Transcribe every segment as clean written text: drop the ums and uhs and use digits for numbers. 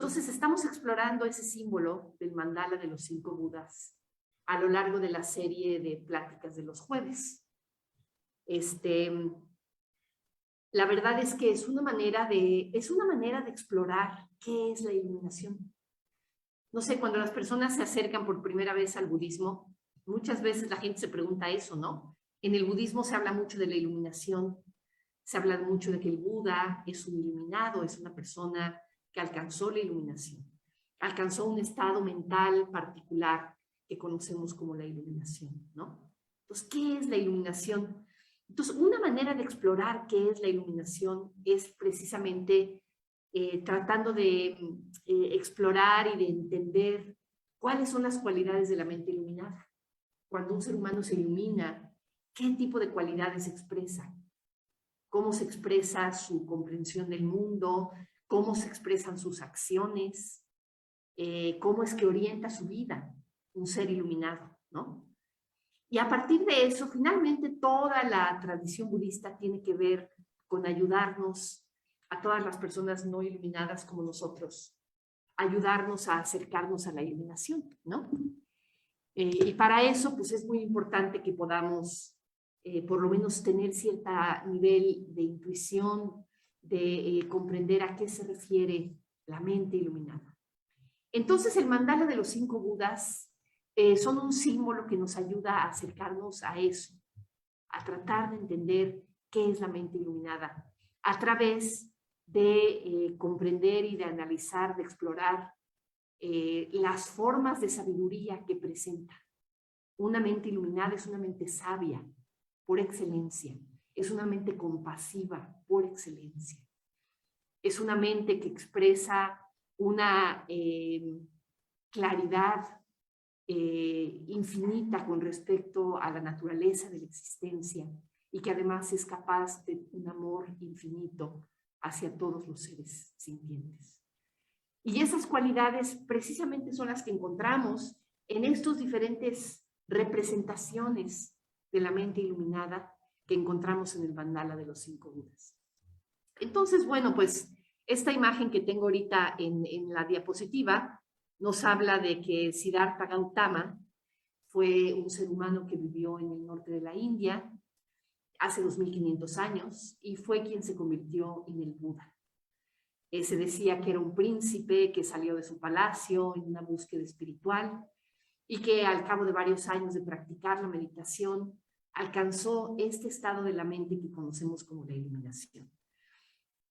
Entonces estamos explorando ese símbolo del mandala de los 5 Budas a lo largo de la serie de pláticas de los jueves. La verdad es que es una manera de explorar qué es la iluminación. No sé, cuando las personas se acercan por primera vez al budismo, muchas veces la gente se pregunta eso, ¿no? En el budismo se habla mucho de la iluminación, se habla mucho de que el Buda es un iluminado, es una persona que alcanzó la iluminación, alcanzó un estado mental particular que conocemos como la iluminación, ¿no? Entonces, ¿qué es la iluminación? Entonces, una manera de explorar qué es la iluminación es precisamente tratando de explorar y de entender cuáles son las cualidades de la mente iluminada. Cuando un ser humano se ilumina, ¿qué tipo de cualidades expresa? ¿Cómo se expresa su comprensión del mundo? ¿Cómo se expresan sus acciones? ¿Cómo es que orienta su vida un ser iluminado, ¿no? Y a partir de eso, finalmente, toda la tradición budista tiene que ver con ayudarnos a todas las personas no iluminadas como nosotros, ayudarnos a acercarnos a la iluminación, ¿no? Y para eso, pues es muy importante que podamos, por lo menos, tener cierto nivel de intuición, de comprender a qué se refiere la mente iluminada. Entonces, el mandala de los 5 Budas son un símbolo que nos ayuda a acercarnos a eso, a tratar de entender qué es la mente iluminada, a través de comprender y de analizar, de explorar las formas de sabiduría que presenta. Una mente iluminada es una mente sabia por excelencia, es una mente compasiva por excelencia, es una mente que expresa una claridad infinita con respecto a la naturaleza de la existencia y que además es capaz de un amor infinito hacia todos los seres sintientes. Y esas cualidades precisamente son las que encontramos en estas diferentes representaciones de la mente iluminada que encontramos en el mandala de los 5 Budas. Entonces, bueno, pues esta imagen que tengo ahorita en la diapositiva nos habla de que Siddhartha Gautama fue un ser humano que vivió en el norte de la India hace 2500 años y fue quien se convirtió en el Buda. Se decía que era un príncipe que salió de su palacio en una búsqueda espiritual y que al cabo de varios años de practicar la meditación alcanzó este estado de la mente que conocemos como la iluminación.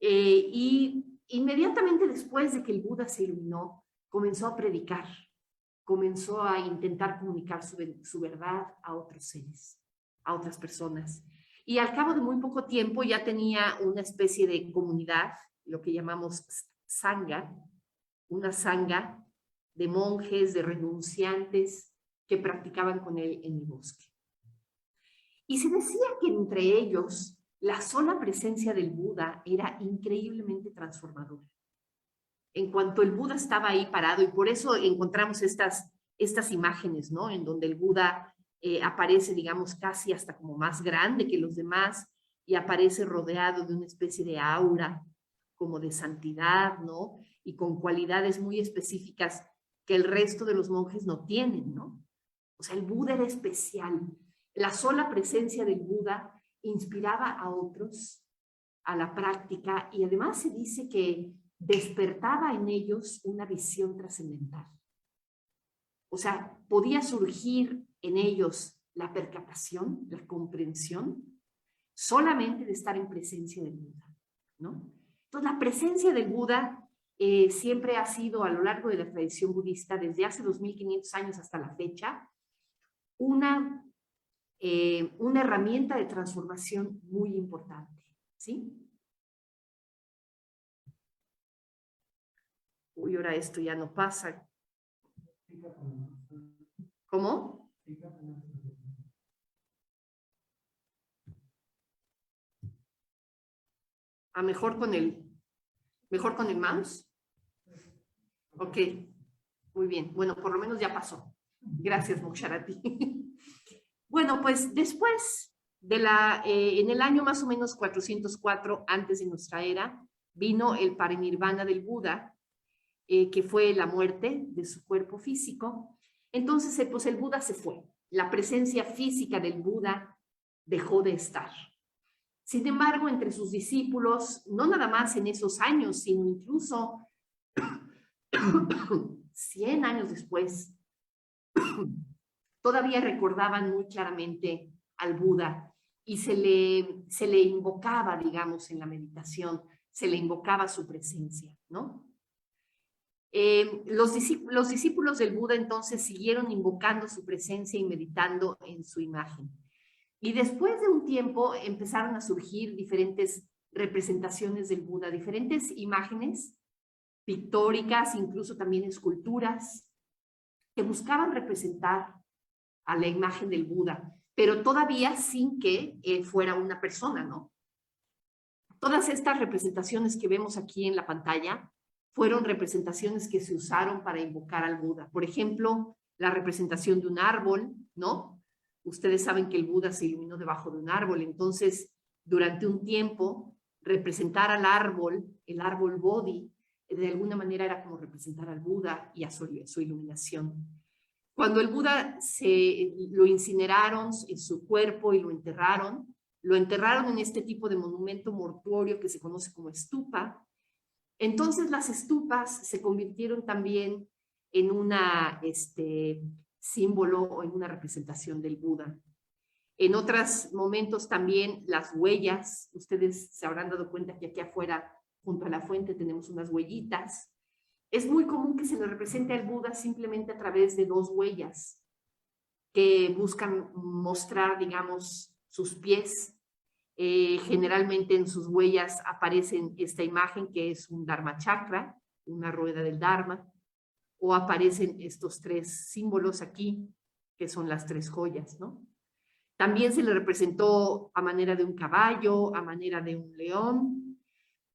Y inmediatamente después de que el Buda se iluminó, comenzó a predicar, comenzó a intentar comunicar su verdad a otros seres, a otras personas. Y al cabo de muy poco tiempo ya tenía una especie de comunidad, lo que llamamos sangha, una sangha de monjes, de renunciantes que practicaban con él en el bosque. Y se decía que entre ellos la sola presencia del Buda era increíblemente transformadora. En cuanto el Buda estaba ahí parado, y por eso encontramos estas imágenes, ¿no? En donde el Buda aparece, digamos, casi hasta como más grande que los demás y aparece rodeado de una especie de aura como de santidad, ¿no? Y con cualidades muy específicas que el resto de los monjes no tienen, ¿no? O sea, el Buda era especial. La sola presencia del Buda inspiraba a otros a la práctica y además se dice que despertaba en ellos una visión trascendental. O sea, podía surgir en ellos la percatación, la comprensión, solamente de estar en presencia del Buda, ¿no? Entonces, la presencia del Buda siempre ha sido, a lo largo de la tradición budista, desde hace 2500 años hasta la fecha, una herramienta de transformación muy importante, ¿sí? Uy, ahora esto ya no pasa. ¿Cómo? Mejor con el mouse. Ok, muy bien. Bueno, por lo menos ya pasó. Gracias, Moksharati. Bueno, pues después de en el año más o menos 404 antes de nuestra era, vino el parinirvana del Buda, que fue la muerte de su cuerpo físico. Entonces, pues el Buda se fue. La presencia física del Buda dejó de estar. Sin embargo, entre sus discípulos, no nada más en esos años, sino incluso 100 años después, todavía recordaban muy claramente al Buda y se le invocaba, digamos, en la meditación, se le invocaba su presencia, ¿no? Los discípulos del Buda entonces siguieron invocando su presencia y meditando en su imagen. Y después de un tiempo empezaron a surgir diferentes representaciones del Buda, diferentes imágenes pictóricas, incluso también esculturas, que buscaban representar a la imagen del Buda, pero todavía sin que fuera una persona, ¿no? Todas estas representaciones que vemos aquí en la pantalla fueron representaciones que se usaron para invocar al Buda. Por ejemplo, la representación de un árbol, ¿no? Ustedes saben que el Buda se iluminó debajo de un árbol, entonces, durante un tiempo, representar al árbol, el árbol Bodhi, de alguna manera era como representar al Buda y a su iluminación. Cuando el Buda lo incineraron en su cuerpo y lo enterraron en este tipo de monumento mortuorio que se conoce como estupa. Entonces las estupas se convirtieron también en una símbolo o en una representación del Buda. En otros momentos también las huellas, ustedes se habrán dado cuenta que aquí afuera, junto a la fuente, tenemos unas huellitas. Es muy común que se le represente al Buda simplemente a través de 2 huellas que buscan mostrar, digamos, sus pies. Generalmente en sus huellas aparecen esta imagen que es un Dharma Chakra, una rueda del Dharma, o aparecen estos 3 símbolos aquí, que son las 3 joyas, ¿no? También se le representó a manera de un caballo, a manera de un león,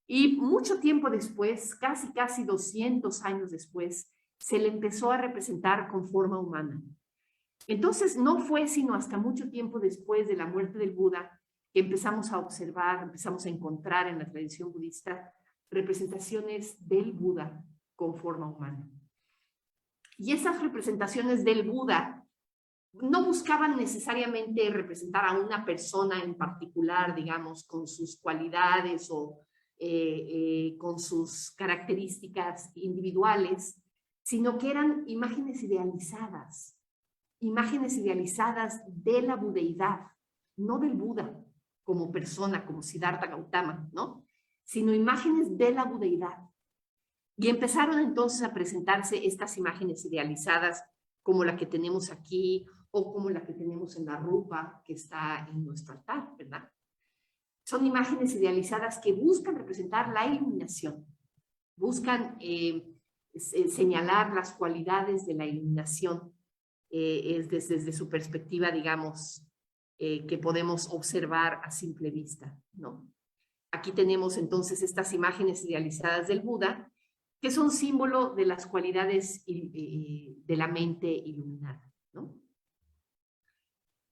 y mucho tiempo después, casi 200 años después, se le empezó a representar con forma humana. Entonces, no fue sino hasta mucho tiempo después de la muerte del Buda que empezamos a observar, empezamos a encontrar en la tradición budista representaciones del Buda con forma humana. Y esas representaciones del Buda no buscaban necesariamente representar a una persona en particular, digamos, con sus cualidades o con sus características individuales, sino que eran imágenes idealizadas de la budeidad, no del Buda como persona, como Siddhartha Gautama, ¿no? Sino imágenes de la budeidad. Y empezaron entonces a presentarse estas imágenes idealizadas como la que tenemos aquí o como la que tenemos en la rupa que está en nuestro altar, ¿verdad? Son imágenes idealizadas que buscan representar la iluminación, buscan señalar las cualidades de la iluminación desde su perspectiva, digamos, que podemos observar a simple vista, ¿no? Aquí tenemos entonces estas imágenes idealizadas del Buda, que son símbolo de las cualidades de la mente iluminada, ¿no?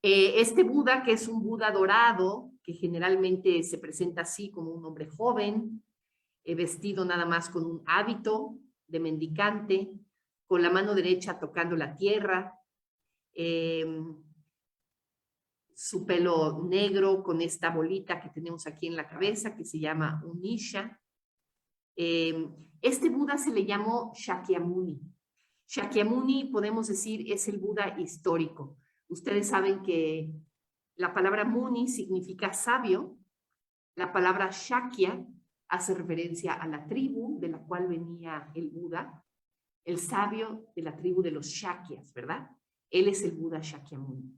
Este Buda, que es un Buda dorado, que generalmente se presenta así como un hombre joven, vestido nada más con un hábito de mendicante, con la mano derecha tocando la tierra, su pelo negro con esta bolita que tenemos aquí en la cabeza que se llama un Isha. Este Buda se le llamó Shakyamuni. Shakyamuni, podemos decir, es el Buda histórico. Ustedes saben que la palabra Muni significa sabio. La palabra Shakya hace referencia a la tribu de la cual venía el Buda, el sabio de la tribu de los Shakyas, ¿verdad? Él es el Buda Shakyamuni.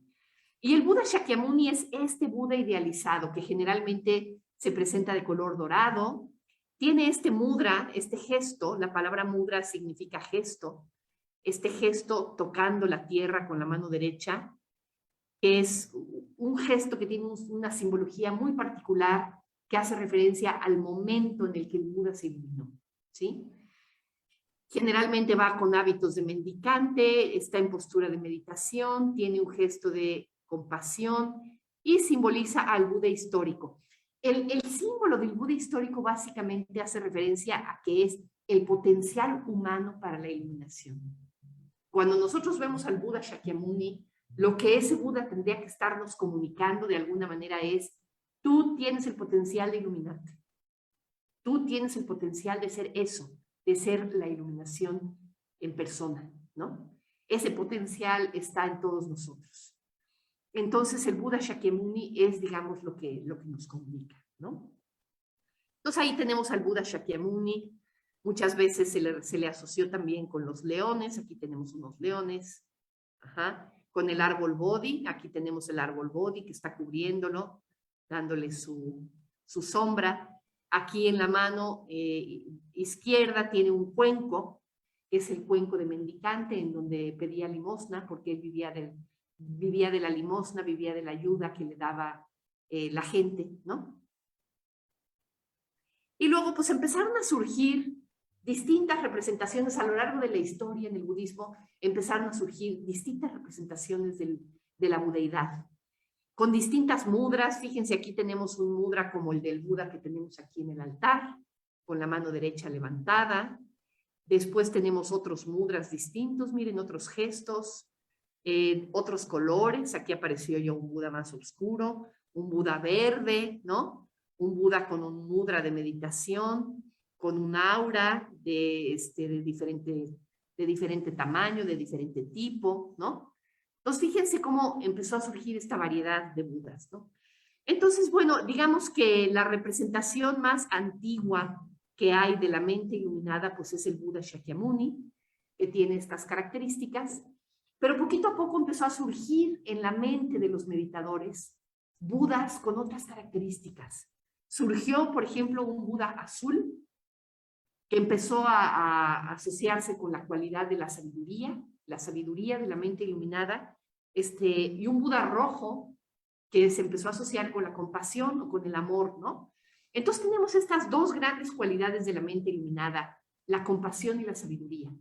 Y el Buda Shakyamuni es este Buda idealizado que generalmente se presenta de color dorado. Tiene este mudra, este gesto, la palabra mudra significa gesto, este gesto tocando la tierra con la mano derecha, es un gesto que tiene una simbología muy particular que hace referencia al momento en el que el Buda se iluminó, ¿sí? Generalmente va con hábitos de mendicante, está en postura de meditación, tiene un gesto de compasión y simboliza al Buda histórico. El símbolo del Buda histórico básicamente hace referencia a que el potencial humano para la iluminación. Cuando nosotros vemos al Buda Shakyamuni, lo que ese Buda tendría que estarnos comunicando de alguna manera es: tú tienes el potencial de iluminarte. Tú tienes el potencial de ser eso, de ser la iluminación en persona, ¿no? Ese potencial está en todos nosotros. Entonces, el Buda Shakyamuni es, digamos, lo que nos comunica, ¿no? Entonces, ahí tenemos al Buda Shakyamuni. Muchas veces se le asoció también con los leones. Aquí tenemos unos leones. Ajá. Con el árbol Bodhi. Aquí tenemos el árbol Bodhi que está cubriéndolo, dándole su sombra. Aquí en la mano izquierda tiene un cuenco, que es el cuenco de mendicante, en donde pedía limosna, porque él vivía de la limosna, vivía de la ayuda que le daba la gente, ¿no? Y luego pues empezaron a surgir distintas representaciones a lo largo de la historia en el budismo, empezaron a surgir distintas representaciones de la budeidad, con distintas mudras. Fíjense, aquí tenemos un mudra como el del Buda que tenemos aquí en el altar, con la mano derecha levantada. Después tenemos otros mudras distintos, miren, otros gestos, otros colores. Aquí apareció ya un Buda más oscuro, un Buda verde, ¿no? Un Buda con un mudra de meditación, con un aura de diferente tamaño, de diferente tipo, ¿no? Entonces, fíjense cómo empezó a surgir esta variedad de Budas, ¿no? Entonces, bueno, digamos que la representación más antigua que hay de la mente iluminada, pues es el Buda Shakyamuni, que tiene estas características, pero poquito a poco empezó a surgir en la mente de los meditadores Budas con otras características. Surgió, por ejemplo, un Buda azul, que empezó a asociarse con la cualidad de la sabiduría de la mente iluminada, y un Buda rojo, que se empezó a asociar con la compasión o con el amor, ¿no? Entonces tenemos estas dos grandes cualidades de la mente iluminada, la compasión y la sabiduría,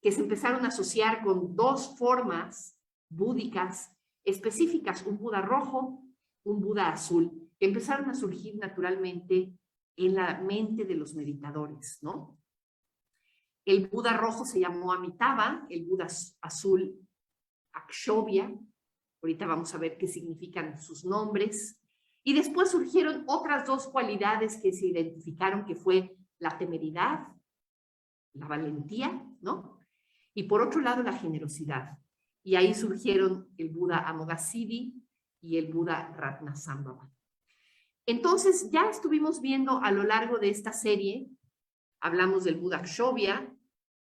que se empezaron a asociar con dos formas búdicas específicas, un Buda rojo, un Buda azul, que empezaron a surgir naturalmente en la mente de los meditadores, ¿no? El Buda rojo se llamó Amitabha, el Buda azul Akshobhya. Ahorita vamos a ver qué significan sus nombres. Y después surgieron otras dos cualidades que se identificaron, que fue la temeridad, la valentía, ¿no? Y por otro lado, la generosidad. Y ahí surgieron el Buda Amoghasiddhi y el Buda Ratnasambhava. Entonces, ya estuvimos viendo a lo largo de esta serie, hablamos del Buda Akshobhya,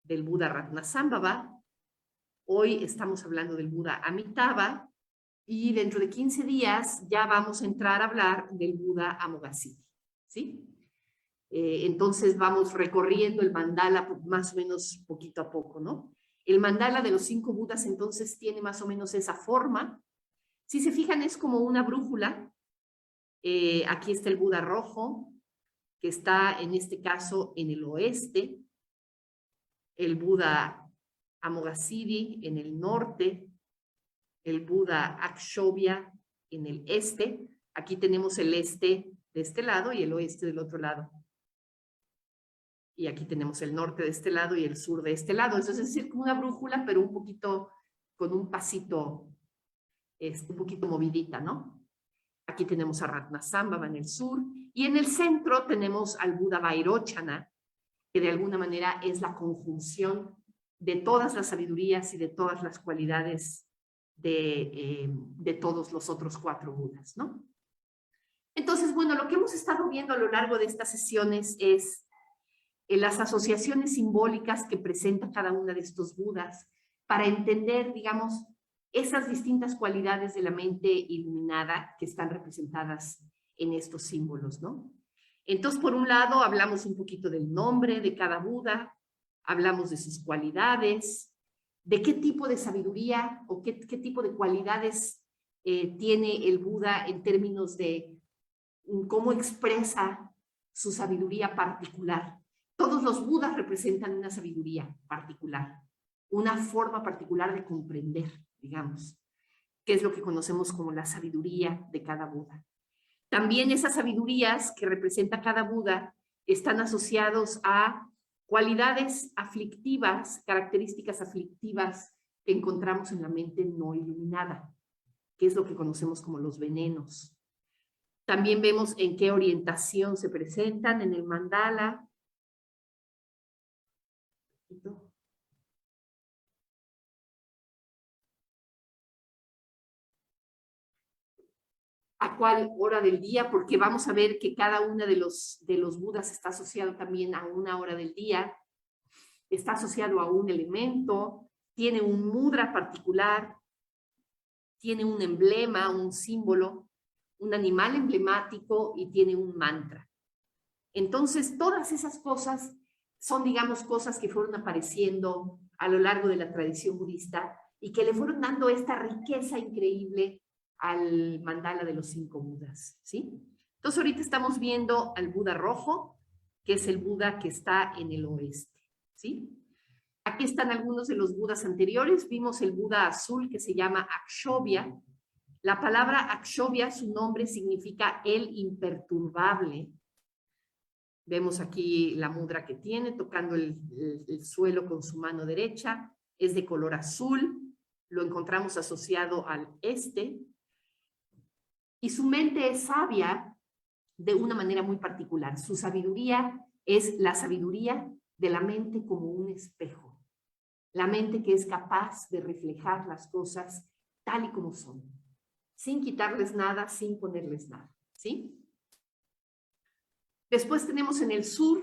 del Buda Ratnasambhava. Hoy estamos hablando del Buda Amitabha, y dentro de 15 días ya vamos a entrar a hablar del Buda Amoghasiddhi, ¿sí? Entonces vamos recorriendo el mandala más o menos poquito a poco, ¿no? El mandala de los 5 Budas entonces tiene más o menos esa forma. Si se fijan, es como una brújula. Aquí está el Buda rojo, que está en este caso en el oeste, el Buda Amoghasiddhi en el norte, el Buda Akshobhya en el este. Aquí tenemos el este de este lado y el oeste del otro lado. Y aquí tenemos el norte de este lado y el sur de este lado. Eso es decir, como una brújula, pero un poquito, con un pasito, un poquito movidita, ¿no? Aquí tenemos a Ratnasambhava en el sur, y en el centro tenemos al Buda Vairochana, que de alguna manera es la conjunción de todas las sabidurías y de todas las cualidades de todos los otros 4 Budas, ¿no? Entonces, bueno, lo que hemos estado viendo a lo largo de estas sesiones es las asociaciones simbólicas que presenta cada una de estos Budas para entender, digamos, esas distintas cualidades de la mente iluminada que están representadas en estos símbolos, ¿no? Entonces, por un lado, hablamos un poquito del nombre de cada Buda, hablamos de sus cualidades, de qué tipo de sabiduría o qué tipo de cualidades tiene el Buda en términos de cómo expresa su sabiduría particular. Todos los Budas representan una sabiduría particular, una forma particular de comprender, digamos, que es lo que conocemos como la sabiduría de cada Buda. También esas sabidurías que representa cada Buda están asociados a Cualidades aflictivas, características aflictivas que encontramos en la mente no iluminada, que es lo que conocemos como los venenos. También vemos en qué orientación se presentan en el mandala. A cuál hora del día, porque vamos a ver que cada uno de los budas está asociado también a una hora del día, está asociado a un elemento, tiene un mudra particular, tiene un emblema, un símbolo, un animal emblemático y tiene un mantra. Entonces, todas esas cosas son, digamos, cosas que fueron apareciendo a lo largo de la tradición budista y que le fueron dando esta riqueza increíble al mandala de los 5 Budas, ¿sí? Entonces, ahorita estamos viendo al Buda rojo, que es el Buda que está en el oeste, ¿sí? Aquí están algunos de los Budas anteriores. Vimos el Buda azul que se llama Akshobhya. La palabra Akshobhya, su nombre significa el imperturbable. Vemos aquí la mudra que tiene, tocando el suelo con su mano derecha. Es de color azul. Lo encontramos asociado al este. Y su mente es sabia de una manera muy particular. Su sabiduría es la sabiduría de la mente como un espejo. La mente que es capaz de reflejar las cosas tal y como son, sin quitarles nada, sin ponerles nada, ¿sí? Después tenemos en el sur,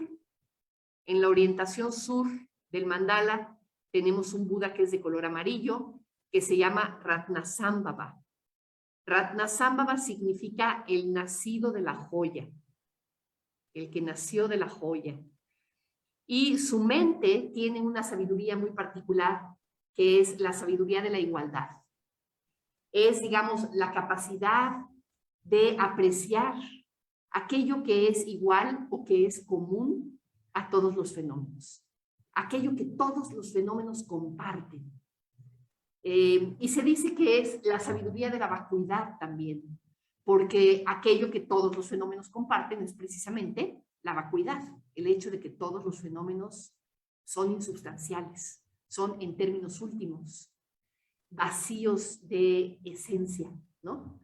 en la orientación sur del mandala, tenemos un Buda que es de color amarillo, que se llama Ratnasambhava. Ratnasambhava significa el nacido de la joya, el que nació de la joya. Y su mente tiene una sabiduría muy particular, que es la sabiduría de la igualdad. Es, digamos, la capacidad de apreciar aquello que es igual o que es común a todos los fenómenos. Aquello que todos los fenómenos comparten. Y se dice que es la sabiduría de la vacuidad también, porque aquello que todos los fenómenos comparten es precisamente la vacuidad, el hecho de que todos los fenómenos son insubstanciales, son en términos últimos, vacíos de esencia, ¿no?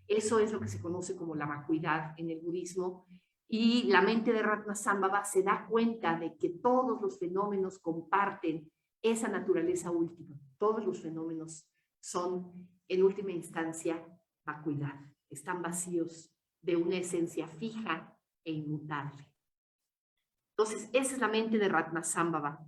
Eso es lo que se conoce como la vacuidad en el budismo, y la mente de Ratnasambhava se da cuenta de que todos los fenómenos comparten esa naturaleza última. Todos los fenómenos son, en última instancia, vacuidad. Están vacíos de una esencia fija e inmutable. Entonces, esa es la mente de Ratnasambhava.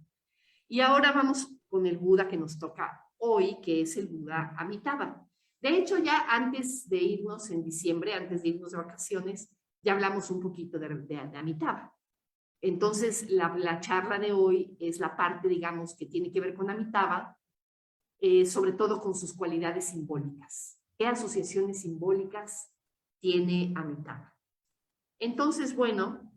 Y ahora vamos con el Buda que nos toca hoy, que es el Buda Amitabha. De hecho, ya antes de irnos en diciembre, antes de irnos de vacaciones, ya hablamos un poquito de Amitabha. Entonces, la charla de hoy es la parte, digamos, que tiene que ver con Amitabha, sobre todo con sus cualidades simbólicas. ¿Qué asociaciones simbólicas tiene Amitabha? Entonces, bueno,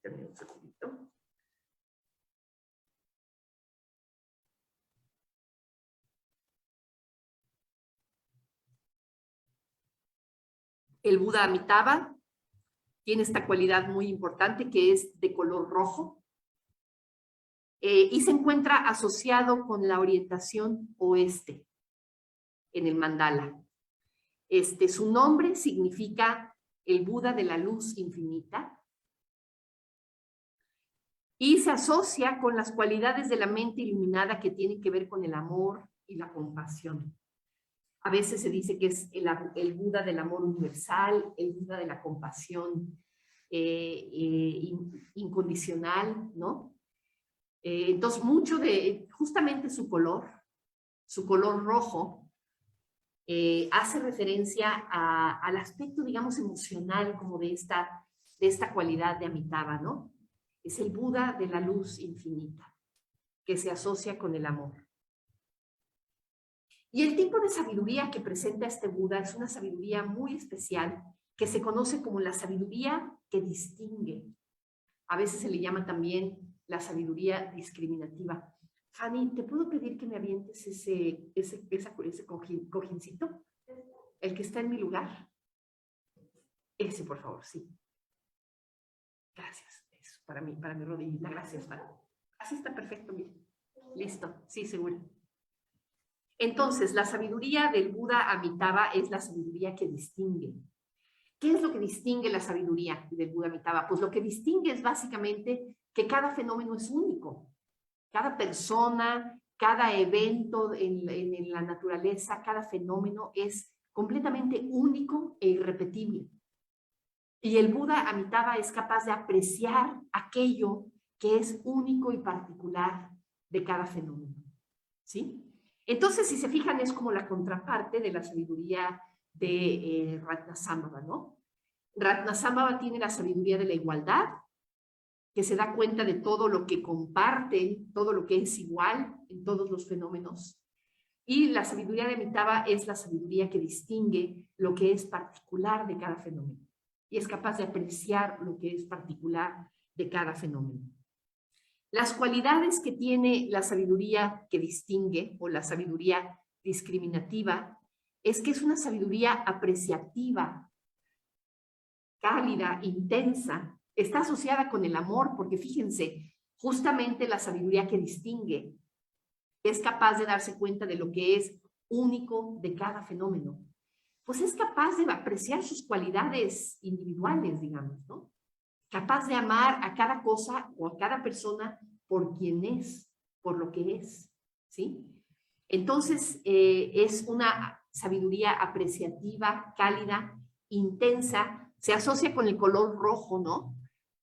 un segundito. El Buda Amitabha tiene esta cualidad muy importante que es de color rojo y se encuentra asociado con la orientación oeste en el mandala. Su nombre significa el Buda de la luz infinita y se asocia con las cualidades de la mente iluminada que tienen que ver con el amor y la compasión. A veces se dice que es el Buda del amor universal, el Buda de la compasión incondicional, ¿no? Entonces, mucho de justamente su color rojo, hace referencia al aspecto, digamos, emocional como de esta cualidad de Amitabha, ¿no? Es el Buda de la luz infinita, que se asocia con el amor. Y el tipo de sabiduría que presenta este Buda es una sabiduría muy especial que se conoce como la sabiduría que distingue. A veces se le llama también la sabiduría discriminativa. Fanny, ¿te puedo pedir que me avientes ese cojincito? El que está en mi lugar. Ese, por favor, sí. Gracias. Eso, para mi rodillita. Gracias, Fran. Así está perfecto, mira. Listo. Sí, seguro. Entonces, la sabiduría del Buda Amitabha es la sabiduría que distingue. ¿Qué es lo que distingue la sabiduría del Buda Amitabha? Pues lo que distingue es básicamente que cada fenómeno es único. Cada persona, cada evento en la naturaleza, cada fenómeno es completamente único e irrepetible. Y el Buda Amitabha es capaz de apreciar aquello que es único y particular de cada fenómeno. ¿Sí? Entonces, si se fijan, es como la contraparte de la sabiduría de Ratnasambhava, ¿no? Ratnasambhava tiene la sabiduría de la igualdad, que se da cuenta de todo lo que comparten, todo lo que es igual en todos los fenómenos. Y la sabiduría de Amitabha es la sabiduría que distingue lo que es particular de cada fenómeno. Y es capaz de apreciar lo que es particular de cada fenómeno. Las cualidades que tiene la sabiduría que distingue, o la sabiduría discriminativa, es que es una sabiduría apreciativa, cálida, intensa. Está asociada con el amor, porque fíjense, justamente la sabiduría que distingue es capaz de darse cuenta de lo que es único de cada fenómeno. Pues es capaz de apreciar sus cualidades individuales, digamos, ¿no? Capaz de amar a cada cosa o a cada persona por quien es, por lo que es, ¿sí? Entonces, es una sabiduría apreciativa, cálida, intensa, se asocia con el color rojo, ¿no?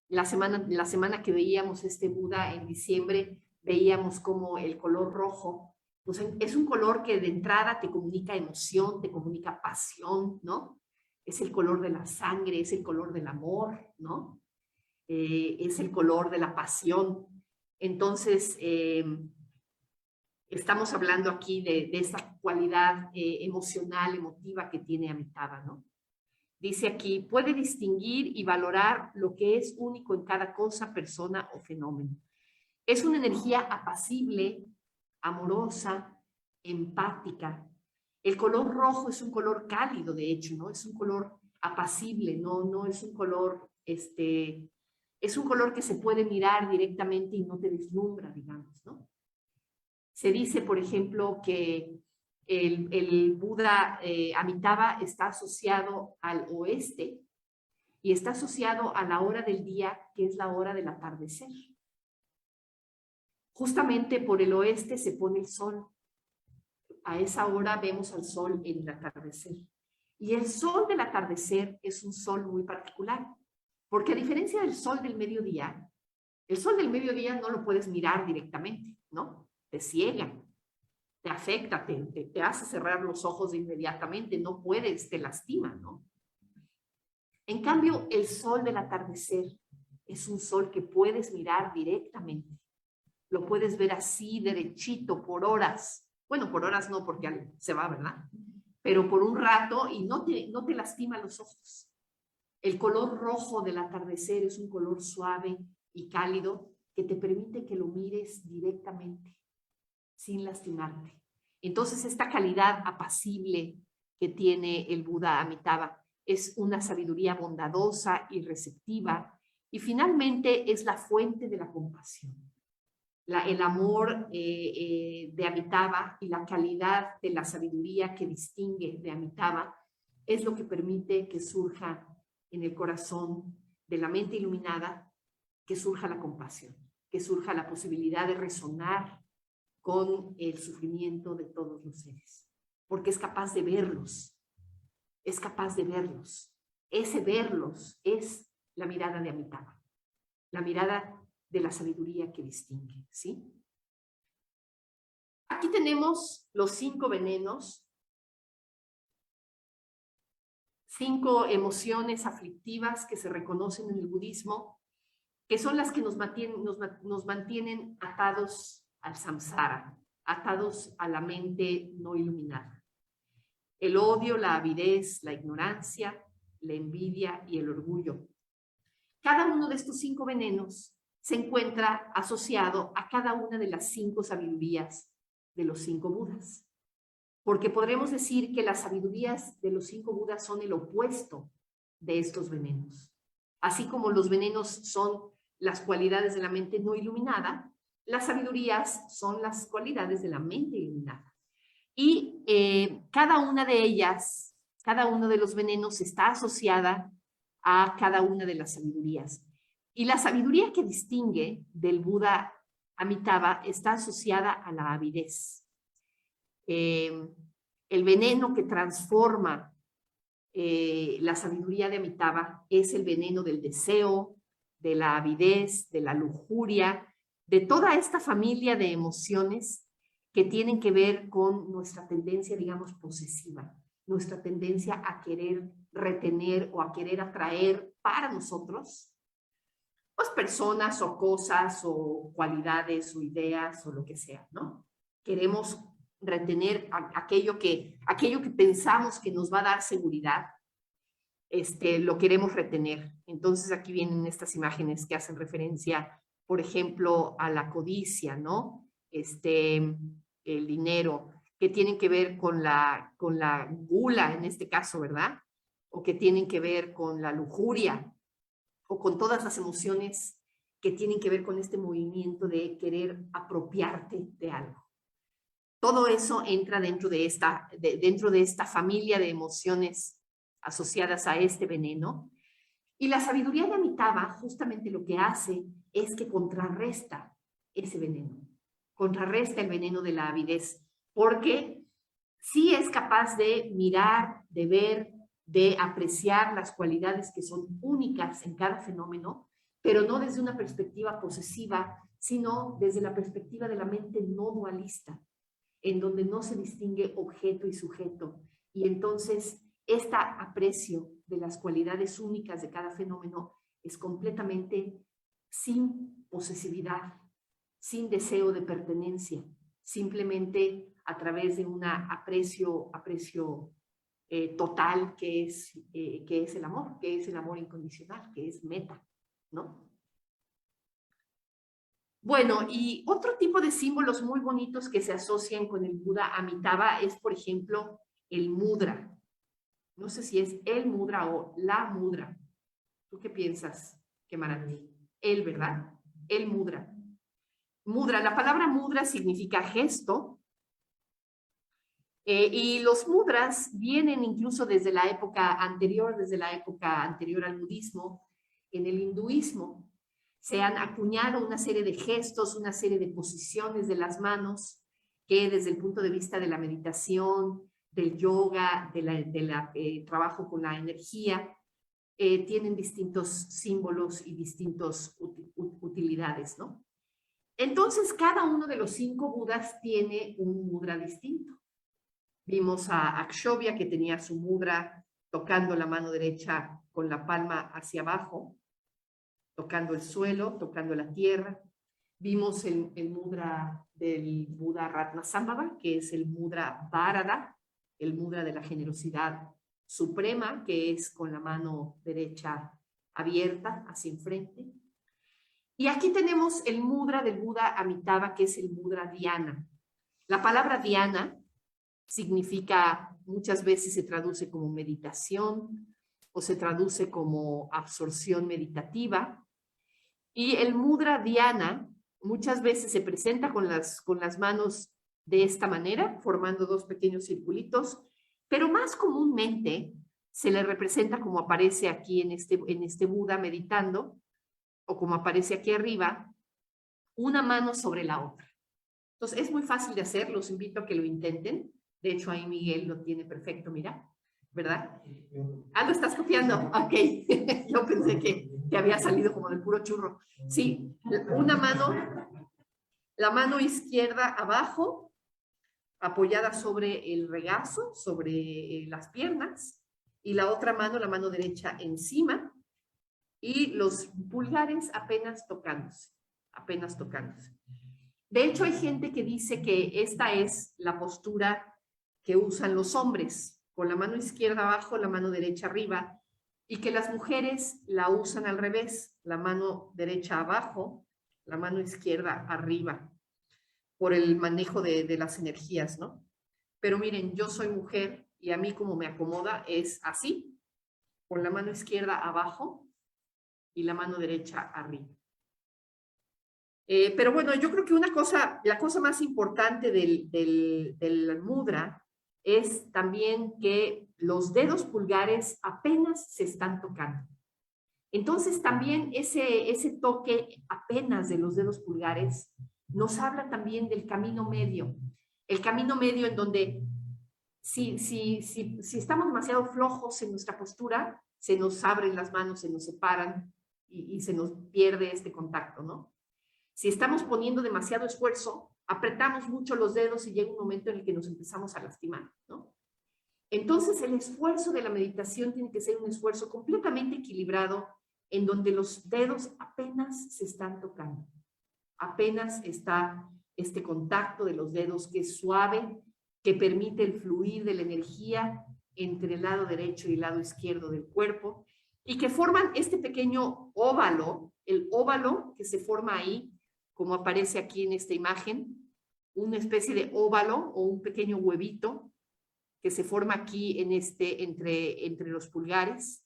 La semana que veíamos este Buda en diciembre, veíamos como el color rojo, pues es un color que de entrada te comunica emoción, te comunica pasión, ¿no? Es el color de la sangre, es el color del amor, ¿no? Es el color de la pasión. Entonces, estamos hablando aquí de esa cualidad emocional, emotiva que tiene Amitabha, ¿no? Dice aquí, puede distinguir y valorar lo que es único en cada cosa, persona o fenómeno. Es una energía apacible, amorosa, empática. El color rojo es un color cálido, de hecho, ¿no? Es un color apacible, no es un color, es un color que se puede mirar directamente y no te deslumbra, digamos, ¿no? Se dice, por ejemplo, que el Buda Amitabha está asociado al oeste y está asociado a la hora del día, que es la hora del atardecer. Justamente por el oeste se pone el sol. A esa hora vemos al sol en el atardecer. Y el sol del atardecer es un sol muy particular, porque a diferencia del sol del mediodía, el sol del mediodía no lo puedes mirar directamente, ¿no? Te ciega, te afecta, te hace cerrar los ojos inmediatamente, no puedes, te lastima, ¿no? En cambio, el sol del atardecer es un sol que puedes mirar directamente. Lo puedes ver así, derechito, por horas. Bueno, por horas no, porque se va, ¿verdad? Pero por un rato y no te lastima los ojos. El color rojo del atardecer es un color suave y cálido que te permite que lo mires directamente, sin lastimarte. Entonces, esta calidad apacible que tiene el Buda Amitabha es una sabiduría bondadosa y receptiva, y finalmente es la fuente de la compasión. El amor de Amitabha y la calidad de la sabiduría que distingue de Amitabha es lo que permite que surja en el corazón de la mente iluminada, que surja la compasión, que surja la posibilidad de resonar con el sufrimiento de todos los seres, porque es capaz de verlos, es capaz de verlos. Ese verlos es la mirada de Amitabha, la mirada de la sabiduría que distingue, ¿sí? Aquí tenemos los 5 venenos, 5 emociones aflictivas que se reconocen en el budismo, que son las que nos mantienen atados al samsara, atados a la mente no iluminada. El odio, la avidez, la ignorancia, la envidia y el orgullo. Cada uno de estos 5 venenos se encuentra asociado a cada una de las 5 sabidurías de los 5 Budas. Porque podremos decir que las sabidurías de los 5 Budas son el opuesto de estos venenos. Así como los venenos son las cualidades de la mente no iluminada, las sabidurías son las cualidades de la mente iluminada. Y cada una de ellas, cada uno de los venenos está asociada a cada una de las sabidurías. Y la sabiduría que distingue del Buda Amitabha está asociada a la avidez. El veneno que transforma la sabiduría de Amitabha es el veneno del deseo, de la avidez, de la lujuria, de toda esta familia de emociones que tienen que ver con nuestra tendencia, digamos, posesiva, nuestra tendencia a querer retener o a querer atraer para nosotros, pues personas o cosas o cualidades o ideas o lo que sea, ¿no? Queremos retener aquello que pensamos que nos va a dar seguridad, lo queremos retener. Entonces aquí vienen estas imágenes que hacen referencia, por ejemplo, a la codicia, ¿no? El dinero, que tienen que ver con la gula en este caso, ¿verdad? O que tienen que ver con la lujuria, o con todas las emociones que tienen que ver con este movimiento de querer apropiarte de algo. Todo eso entra dentro de esta familia de emociones asociadas a este veneno. Y la sabiduría de Amitabha justamente lo que hace es que contrarresta ese veneno, contrarresta el veneno de la avidez, porque sí es capaz de mirar, de ver, de apreciar las cualidades que son únicas en cada fenómeno, pero no desde una perspectiva posesiva, sino desde la perspectiva de la mente no dualista, en donde no se distingue objeto y sujeto. Y entonces, este aprecio de las cualidades únicas de cada fenómeno es completamente sin posesividad, sin deseo de pertenencia, simplemente a través de un aprecio total que es el amor, que es el amor incondicional, que es meta, ¿no? Bueno, y otro tipo de símbolos muy bonitos que se asocian con el Buda Amitabha es, por ejemplo, el mudra. No sé si es el mudra o la mudra. ¿Tú qué piensas, Kemarati? El, ¿verdad? El mudra. Mudra, la palabra mudra significa gesto, y los mudras vienen incluso desde la época anterior al budismo. En el hinduismo se han acuñado una serie de gestos, una serie de posiciones de las manos que desde el punto de vista de la meditación, del yoga, del trabajo con la energía, tienen distintos símbolos y distintas utilidades, ¿no? Entonces, cada uno de los 5 Budas tiene un mudra distinto. Vimos a Akshobhya, que tenía su mudra tocando la mano derecha con la palma hacia abajo, tocando el suelo, tocando la tierra. Vimos el mudra del Buda Ratnasambhava, que es el mudra Bharata, el mudra de la generosidad suprema, que es con la mano derecha abierta hacia enfrente. Y aquí tenemos el mudra del Buda Amitabha, que es el mudra Dhyana. La palabra Dhyana significa, muchas veces se traduce como meditación o se traduce como absorción meditativa. Y el mudra Dhyana muchas veces se presenta con las manos de esta manera, formando 2 pequeños circulitos, pero más comúnmente se le representa como aparece aquí en este Buda meditando, o como aparece aquí arriba, una mano sobre la otra. Entonces es muy fácil de hacer, los invito a que lo intenten. De hecho, ahí Miguel lo tiene perfecto, mira, ¿verdad? Ah, ¿lo estás copiando? Ok. Yo pensé que había salido como del puro churro. Sí, una mano, la mano izquierda abajo, apoyada sobre el regazo, sobre las piernas, y la otra mano, la mano derecha encima, y los pulgares apenas tocándose, apenas tocándose. De hecho, hay gente que dice que esta es la postura que usan los hombres, con la mano izquierda abajo, la mano derecha arriba, y que las mujeres la usan al revés, la mano derecha abajo, la mano izquierda arriba, por el manejo de las energías, ¿no? Pero miren, yo soy mujer y a mí como me acomoda es así, con la mano izquierda abajo, y la mano derecha arriba. Pero bueno, yo creo que la cosa más importante del mudra es también que los dedos pulgares apenas se están tocando. Entonces también ese toque apenas de los dedos pulgares nos habla también del camino medio. El camino medio en donde si estamos demasiado flojos en nuestra postura, se nos abren las manos, se nos separan y se nos pierde este contacto, ¿no? Si estamos poniendo demasiado esfuerzo, apretamos mucho los dedos y llega un momento en el que nos empezamos a lastimar, ¿no? Entonces, el esfuerzo de la meditación tiene que ser un esfuerzo completamente equilibrado en donde los dedos apenas se están tocando. Apenas está este contacto de los dedos que es suave, que permite el fluir de la energía entre el lado derecho y el lado izquierdo del cuerpo y que forman este pequeño óvalo, el óvalo que se forma ahí, como aparece aquí en esta imagen, una especie de óvalo o un pequeño huevito que se forma aquí en entre los pulgares,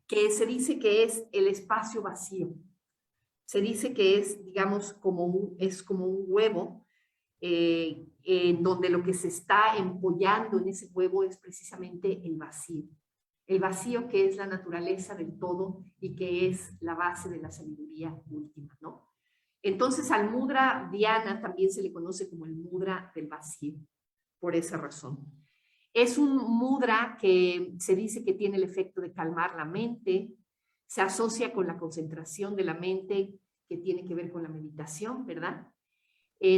que se dice que es el espacio vacío. Se dice que es, digamos, como un huevo, en donde lo que se está empollando en ese huevo es precisamente el vacío. El vacío que es la naturaleza del todo y que es la base de la sabiduría última, ¿no? Entonces al mudra dhyana también se le conoce como el mudra del vacío, por esa razón. Es un mudra que se dice que tiene el efecto de calmar la mente, se asocia con la concentración de la mente que tiene que ver con la meditación, ¿verdad?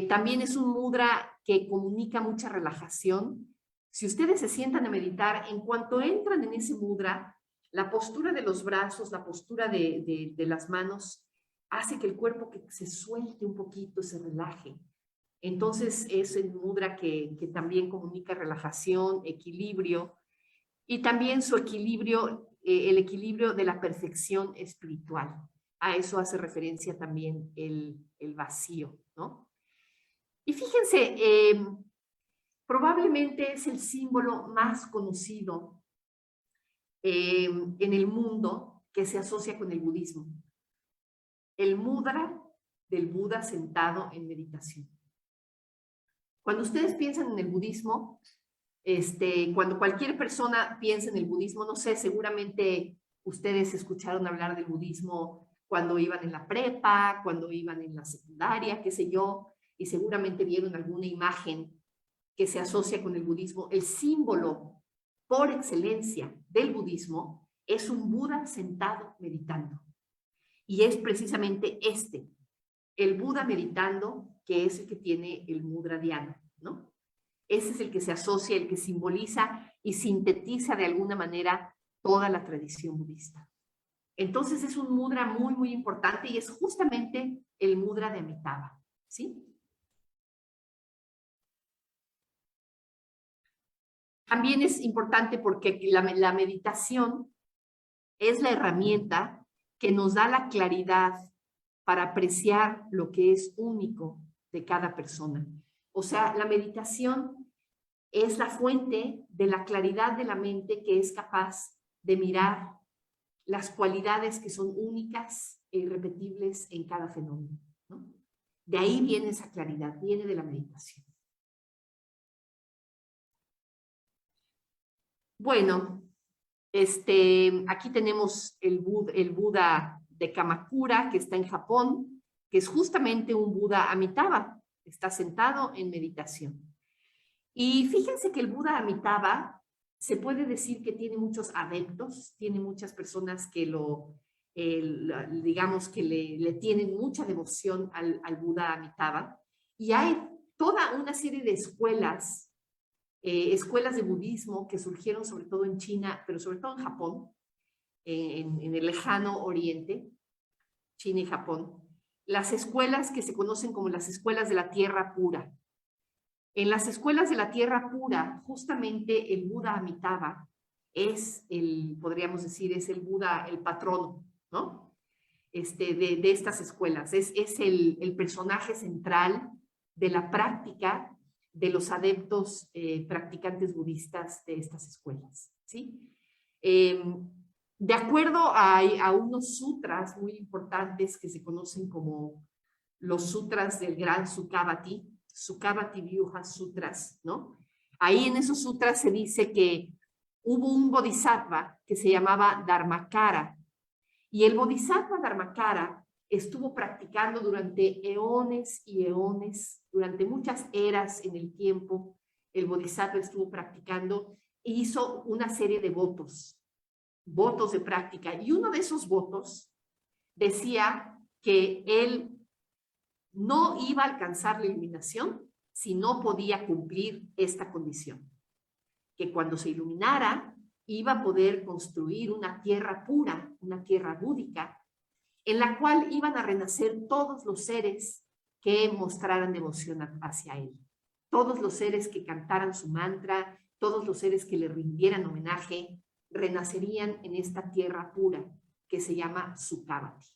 También es un mudra que comunica mucha relajación. Si ustedes se sientan a meditar, en cuanto entran en ese mudra, la postura de los brazos, la postura de las manos, hace que el cuerpo que se suelte un poquito, se relaje. Entonces es el mudra que también comunica relajación, equilibrio, y también su equilibrio, el equilibrio de la perfección espiritual. A eso hace referencia también el vacío, ¿no? Y fíjense, probablemente es el símbolo más conocido en el mundo que se asocia con el budismo. El mudra del Buda sentado en meditación. Cuando ustedes piensan en el budismo, cuando cualquier persona piensa en el budismo, no sé, seguramente ustedes escucharon hablar del budismo cuando iban en la prepa, cuando iban en la secundaria, qué sé yo, y seguramente vieron alguna imagen que se asocia con el budismo. El símbolo por excelencia del budismo es un Buda sentado meditando. Y es precisamente el Buda meditando, que es el que tiene el mudra dhyana, ¿no? Ese es el que se asocia, el que simboliza y sintetiza de alguna manera toda la tradición budista. Entonces es un mudra muy, muy importante y es justamente el mudra de Amitabha, ¿sí? También es importante porque la meditación es la herramienta que nos da la claridad para apreciar lo que es único de cada persona. O sea, la meditación es la fuente de la claridad de la mente que es capaz de mirar las cualidades que son únicas e irrepetibles en cada fenómeno, ¿no? De ahí viene esa claridad, viene de la meditación. Bueno, aquí tenemos el Buda de Kamakura, que está en Japón, que es justamente un Buda Amitabha, está sentado en meditación. Y fíjense que el Buda Amitabha se puede decir que tiene muchos adeptos, tiene muchas personas que digamos que le tienen mucha devoción al Buda Amitabha. Y hay toda una serie de escuelas de budismo que surgieron sobre todo en China, pero sobre todo en Japón, en el lejano oriente, China y Japón. Las escuelas que se conocen como las escuelas de la tierra pura. En las escuelas de la tierra pura, justamente el Buda Amitabha es podríamos decir, es el Buda, el patrono, ¿no? De estas escuelas. Es el personaje central de la práctica de los adeptos practicantes budistas de estas escuelas, ¿sí? De acuerdo a unos sutras muy importantes que se conocen como los sutras del gran Sukhavati, Sukhavati Vyuha Sutras, ¿no? Ahí en esos sutras se dice que hubo un bodhisattva que se llamaba Dharmakara, y el bodhisattva Dharmakara estuvo practicando durante eones y eones, durante muchas eras en el tiempo. El bodhisattva estuvo practicando e hizo una serie de votos de práctica. Y uno de esos votos decía que él no iba a alcanzar la iluminación si no podía cumplir esta condición. Que cuando se iluminara, iba a poder construir una tierra pura, una tierra búdica, en la cual iban a renacer todos los seres que mostraran devoción hacia él. Todos los seres que cantaran su mantra, todos los seres que le rindieran homenaje, renacerían en esta tierra pura que se llama Sukhavati.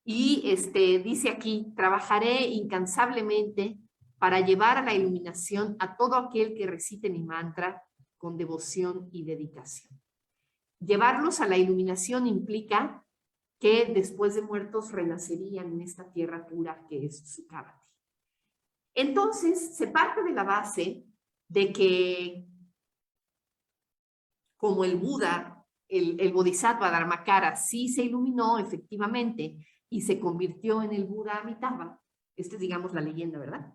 Y dice aquí, trabajaré incansablemente para llevar a la iluminación a todo aquel que recite mi mantra con devoción y dedicación. Llevarlos a la iluminación implica que después de muertos renacerían en esta tierra pura que es Sukhavati. Entonces, se parte de la base de que como el Buda, el Bodhisattva Dharmakara, sí se iluminó efectivamente y se convirtió en el Buda Amitabha. Esta es, digamos, la leyenda, ¿verdad?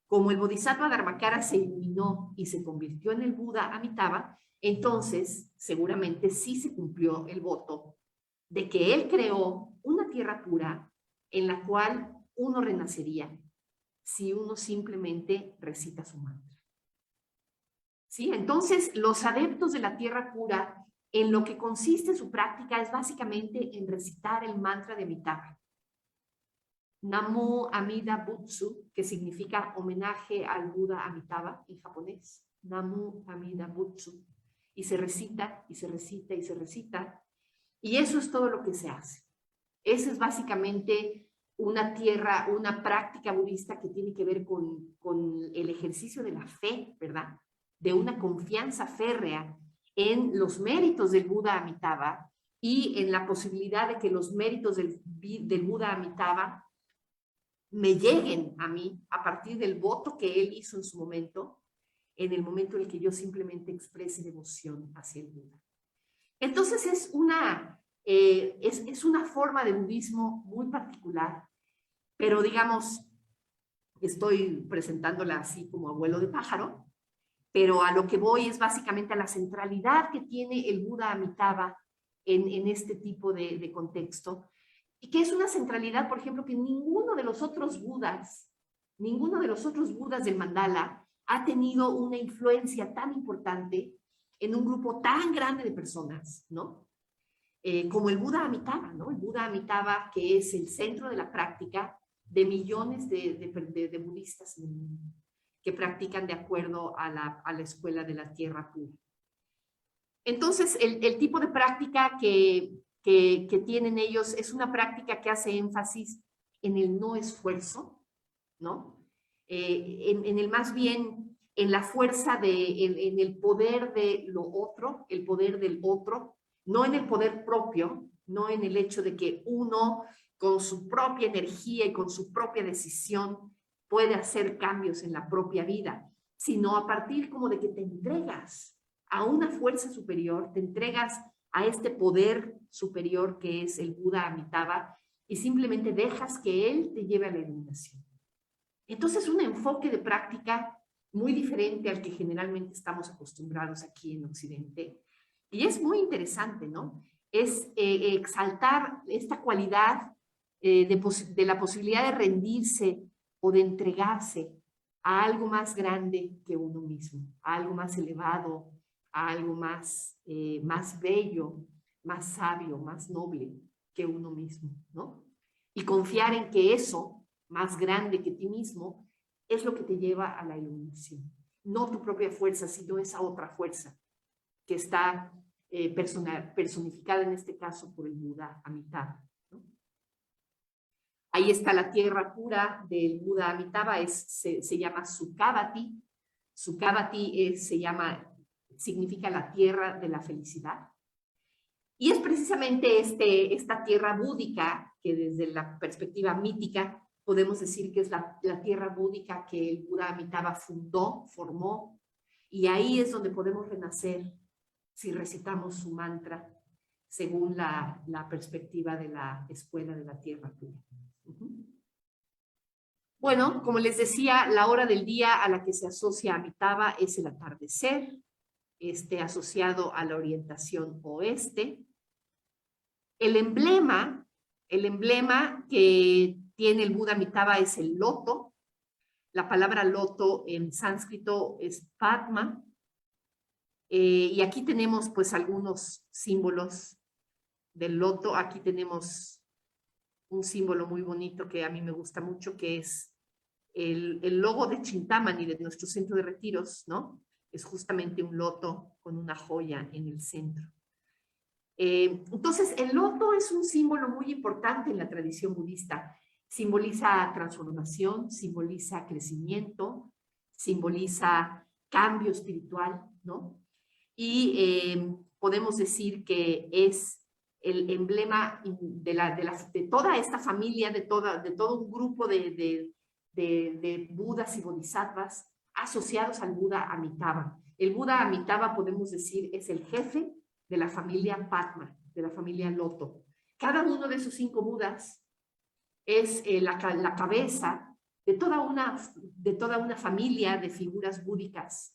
Como el Bodhisattva Dharmakara se iluminó y se convirtió en el Buda Amitabha, entonces seguramente sí se cumplió el voto de que él creó una tierra pura en la cual uno renacería si uno simplemente recita su mantra. ¿Sí? Entonces, los adeptos de la tierra pura, en lo que consiste su práctica es básicamente en recitar el mantra de Amitabha. Namo Amida Butsu, que significa homenaje al Buda Amitabha en japonés. Namo Amida Butsu. Y se recita, y se recita, y se recita. Y eso es todo lo que se hace. Esa es básicamente una práctica budista que tiene que ver con el ejercicio de la fe, ¿verdad? De una confianza férrea en los méritos del Buda Amitabha y en la posibilidad de que los méritos del Buda Amitabha me lleguen a mí a partir del voto que él hizo en su momento, en el momento en el que yo simplemente exprese devoción hacia el Buda. Entonces es una forma de budismo muy particular, pero digamos, estoy presentándola así como abuelo de pájaro, pero a lo que voy es básicamente a la centralidad que tiene el Buda Amitabha en este tipo de contexto, y que es una centralidad, por ejemplo, que ninguno de los otros budas del mandala ha tenido una influencia tan importante en un grupo tan grande de personas, ¿no? Como el Buda Amitabha, ¿no? El Buda Amitabha, que es el centro de la práctica de millones de budistas en el mundo, que practican de acuerdo a la escuela de la tierra pura. Entonces, el tipo de práctica que tienen ellos es una práctica que hace énfasis en el no esfuerzo, ¿no? En el más bien, en la fuerza, en el poder de lo otro, el poder del otro, no en el poder propio, no en el hecho de que uno con su propia energía y con su propia decisión puede hacer cambios en la propia vida, sino a partir como de que te entregas a una fuerza superior, te entregas a este poder superior que es el Buda Amitabha y simplemente dejas que él te lleve a la iluminación. Entonces, un enfoque de práctica muy diferente al que generalmente estamos acostumbrados aquí en Occidente. Y es muy interesante, ¿no? Es exaltar esta cualidad de la posibilidad de rendirse o de entregarse a algo más grande que uno mismo, a algo más elevado, a algo más bello, más sabio, más noble que uno mismo, ¿no? Y confiar en que eso, más grande que ti mismo, es lo que te lleva a la iluminación. No tu propia fuerza, sino esa otra fuerza que está personificada en este caso por el Buda Amitabha, ¿no? Ahí está la tierra pura del Buda Amitabha, se llama Sukhavati. Sukhavati significa la tierra de la felicidad. Y es precisamente esta tierra búdica, que desde la perspectiva mítica podemos decir que es la tierra búdica que el Buda Amitabha fundó, formó, y ahí es donde podemos renacer si recitamos su mantra según la perspectiva de la escuela de la tierra pura. Bueno, como les decía, la hora del día a la que se asocia Amitabha es el atardecer, asociado a la orientación oeste. El emblema que tiene el Buda Amitabha es el loto. La palabra loto en sánscrito es Padma. Y aquí tenemos pues algunos símbolos del loto. Aquí tenemos un símbolo muy bonito que a mí me gusta mucho, que es el logo de Chintamani, de nuestro centro de retiros, ¿no? Es justamente un loto con una joya en el centro. Entonces, el loto es un símbolo muy importante en la tradición budista. Simboliza transformación, simboliza crecimiento, simboliza cambio espiritual, ¿no? Y podemos decir que es el emblema de toda esta familia, de todo un grupo de Budas y Bodhisattvas asociados al Buda Amitabha. El Buda Amitabha, podemos decir, es el jefe de la familia Padma, de la familia Loto. Cada uno de esos 5 Budas es la cabeza de toda una familia de figuras búdicas.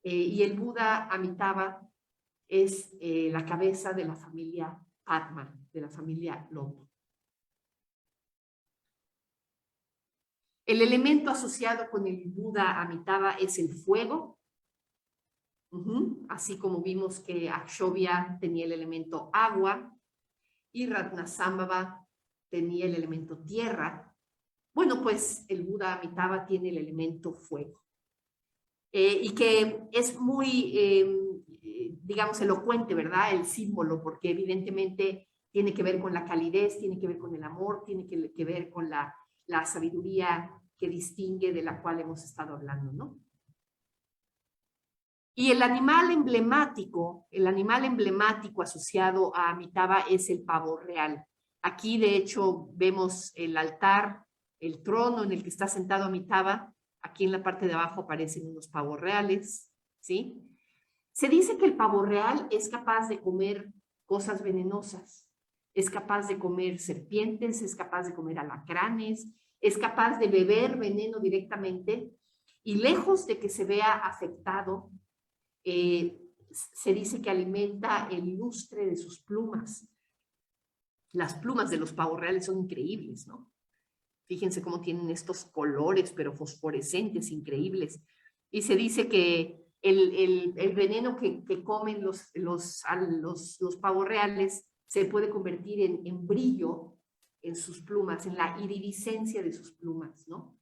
Y el Buda Amitabha es la cabeza de la familia Padma, de la familia Loto. El elemento asociado con el Buda Amitabha es el fuego. Así como vimos que Akshobhya tenía el elemento agua y Ratnasambhava tenía el elemento tierra. Bueno, pues el Buda Amitabha tiene el elemento fuego. Y que es muy, digamos, elocuente, ¿verdad? El símbolo, porque evidentemente tiene que ver con la calidez, tiene que ver con el amor, tiene que ver con la sabiduría que distingue, de la cual hemos estado hablando, ¿no? Y el animal emblemático asociado a Amitabha es el pavo real. Aquí, de hecho, vemos el altar, el trono en el que está sentado Amitabha. Aquí en la parte de abajo aparecen unos pavos reales, ¿sí? Se dice que el pavo real es capaz de comer cosas venenosas, es capaz de comer serpientes, es capaz de comer alacranes, es capaz de beber veneno directamente, y lejos de que se vea afectado, se dice que alimenta el lustre de sus plumas. Las plumas de los pavos reales son increíbles, ¿no? Fíjense cómo tienen estos colores, pero fosforescentes, increíbles. Y se dice que el veneno que comen los pavos reales se puede convertir en brillo en sus plumas, en la iridiscencia de sus plumas, ¿no?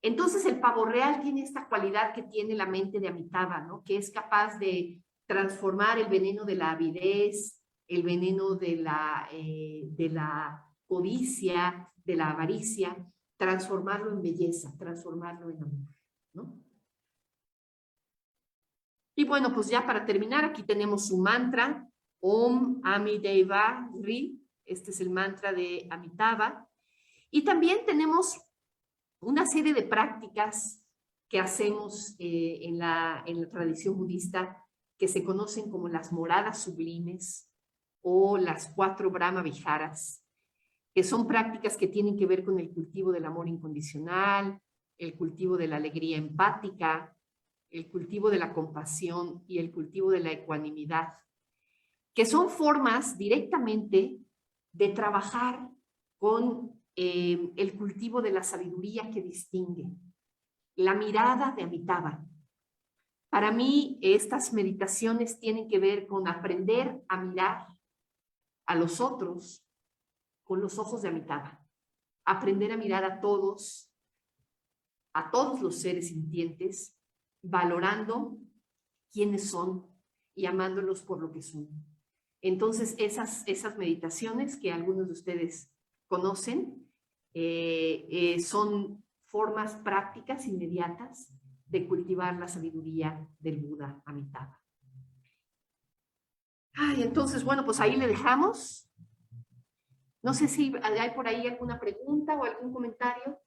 Entonces el pavo real tiene esta cualidad que tiene la mente de Amitabha, ¿no? Que es capaz de transformar el veneno de la avidez, el veneno de la codicia, de la avaricia, transformarlo en belleza, transformarlo en amor, ¿no? Y bueno, pues ya para terminar, aquí tenemos su mantra, Om Amideva Ri. Este es el mantra de Amitabha. Y también tenemos una serie de prácticas que hacemos en la tradición budista, que se conocen como las moradas sublimes o las 4 Brahma Viharas, que son prácticas que tienen que ver con el cultivo del amor incondicional, el cultivo de la alegría empática, el cultivo de la compasión y el cultivo de la ecuanimidad, que son formas directamente de trabajar con el cultivo de la sabiduría que distingue, la mirada de Amitabha. Para mí, estas meditaciones tienen que ver con aprender a mirar a los otros con los ojos de Amitabha, aprender a mirar a todos los seres sintientes, valorando quiénes son y amándolos por lo que son. Entonces, esas meditaciones que algunos de ustedes conocen son formas prácticas inmediatas de cultivar la sabiduría del Buda Amitabha. Ay, entonces, bueno, pues ahí le dejamos. No sé si hay por ahí alguna pregunta o algún comentario.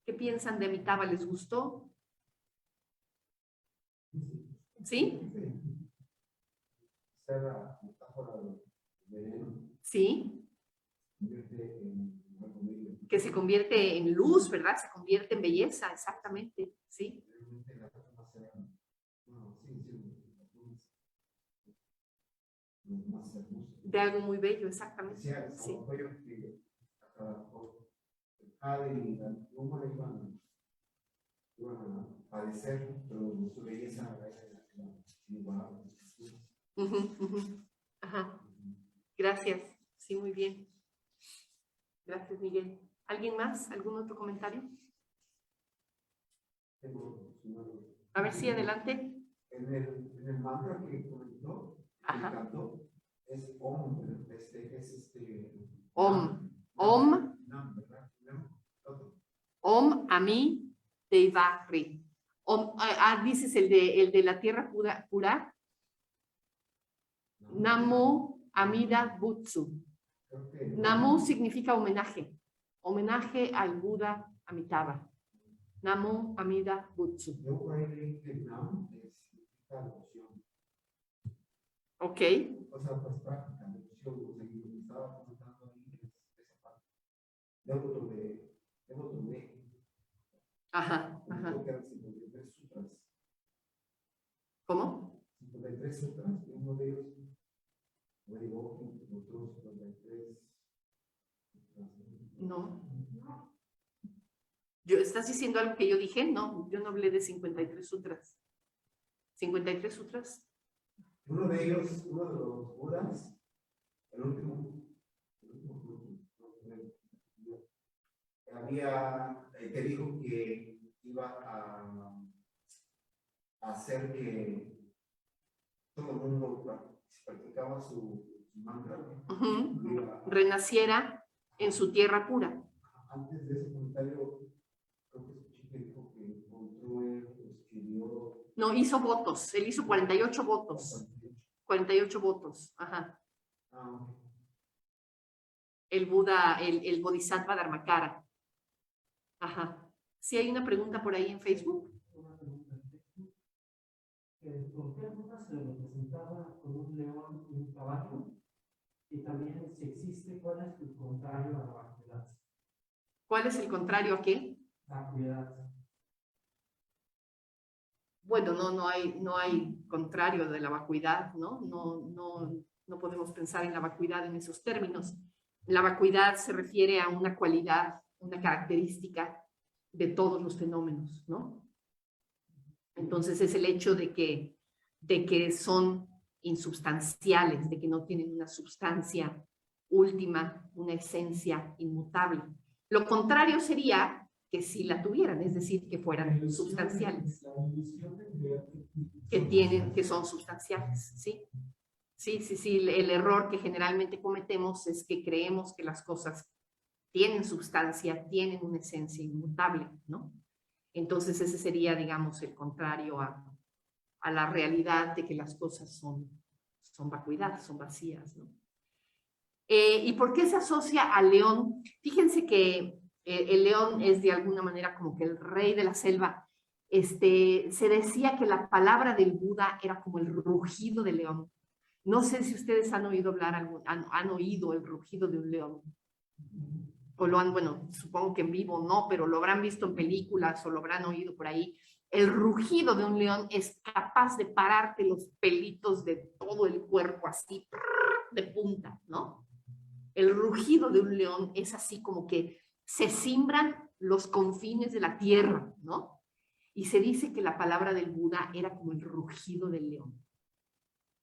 ¿Qué piensan de Amitabha? ¿Les gustó? ¿Sí? La metáfora del veneno Sí. convierte en una comedia. Que se convierte en luz, ¿verdad? Se convierte en belleza, exactamente. Sí. Realmente la persona será, no, más hermoso. De algo muy bello, exactamente. Decía Sí. Salvador que el padre y la pluma iban a padecer, pero su belleza era igual. Ajá. Gracias. Sí, muy bien. Gracias, Miguel. ¿Alguien más? ¿Algún otro comentario? A ver si adelante. En el mantra que comentó, cantó, es Om, Om. Om. Om Ami Devahri. Om, dices el de la tierra pura, pura. Namo Amida Butsu. Namo significa homenaje. Homenaje al Buda Amitabha. Namo Amida Butsu. Ok. O sea, pues práctica, devoción, estaba comentando ahí esa parte. Devoto de. Ajá, ajá. 53 sutras. ¿Cómo? 53 sutras, y uno de ellos, otros 53. No. ¿Estás diciendo algo que yo dije? No, yo no hablé de 53 sutras. ¿53 sutras? Uno de ellos, uno de los Budas, el último te dijo que iba a hacer que todo el mundo, si practicaba su mantra, renaciera en su tierra pura. Antes de ese comentario, creo que escuché que dijo que encontró, escribió. No, hizo votos, él hizo 48 votos. 48 votos, ajá. El Buda, el Bodhisattva Dharmakara. Ajá. ¿Sí hay una pregunta por ahí en Facebook? ¿Por qué el Buda se representaba con un león y un caballo? Y también, si existe, ¿cuál es el contrario a la vacuidad? ¿Cuál es el contrario a qué? Vacuidad. Bueno, no hay contrario de la vacuidad, ¿no? No podemos pensar en la vacuidad en esos términos. La vacuidad se refiere a una cualidad, una característica de todos los fenómenos, ¿no? Entonces es el hecho de que son insubstanciales, de que no tienen una sustancia última, una esencia inmutable. Lo contrario sería que si la tuvieran, es decir, que fueran substanciales. Que son sustanciales, ¿sí? Sí, el error que generalmente cometemos es que creemos que las cosas tienen sustancia, tienen una esencia inmutable, ¿no? Entonces ese sería, digamos, el contrario a la realidad de que las cosas son vacuidad, son vacías, ¿no? ¿Y por qué se asocia al león? Fíjense que el león es de alguna manera como que el rey de la selva. Se decía que la palabra del Buda era como el rugido del león. No sé si ustedes han oído hablar, han oído el rugido de un león. O lo han, bueno, supongo que en vivo no, pero lo habrán visto en películas o lo habrán oído por ahí. El rugido de un león es capaz de pararte los pelitos de todo el cuerpo así, de punta, ¿no? El rugido de un león es así como que se cimbran los confines de la tierra, ¿no? Y se dice que la palabra del Buda era como el rugido del león.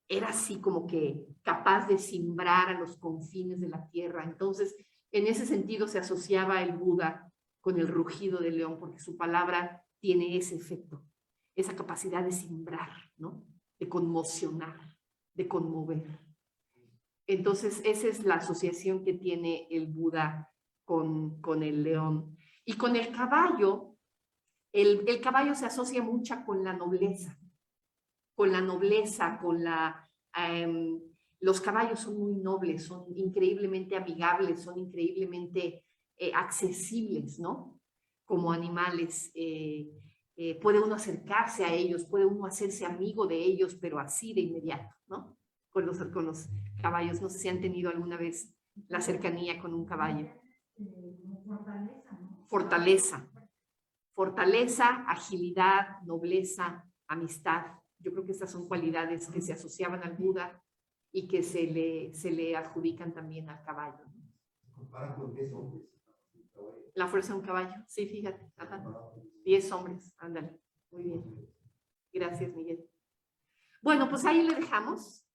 Era así como que capaz de cimbrar a los confines de la tierra. Entonces, en ese sentido se asociaba el Buda con el rugido del león, porque su palabra tiene ese efecto, esa capacidad de cimbrar, ¿no? De conmocionar, de conmover. Entonces, esa es la asociación que tiene el Buda con el león. Y con el caballo, el caballo se asocia mucho con la nobleza, con Los caballos son muy nobles, son increíblemente amigables, son increíblemente accesibles, ¿no? Como animales. Puede uno acercarse a ellos, puede uno hacerse amigo de ellos, pero así de inmediato, ¿no? Con los caballos. No sé si han tenido alguna vez la cercanía con un caballo. Fortaleza, ¿no? Fortaleza, agilidad, nobleza, amistad. Yo creo que estas son cualidades que se asociaban al Buda y que se le adjudican también al caballo. ¿Se compara con 10 hombres? La fuerza de un caballo, sí, fíjate. Ajá. 10 hombres, ándale. Muy bien. Gracias, Miguel. Bueno, pues ahí le dejamos.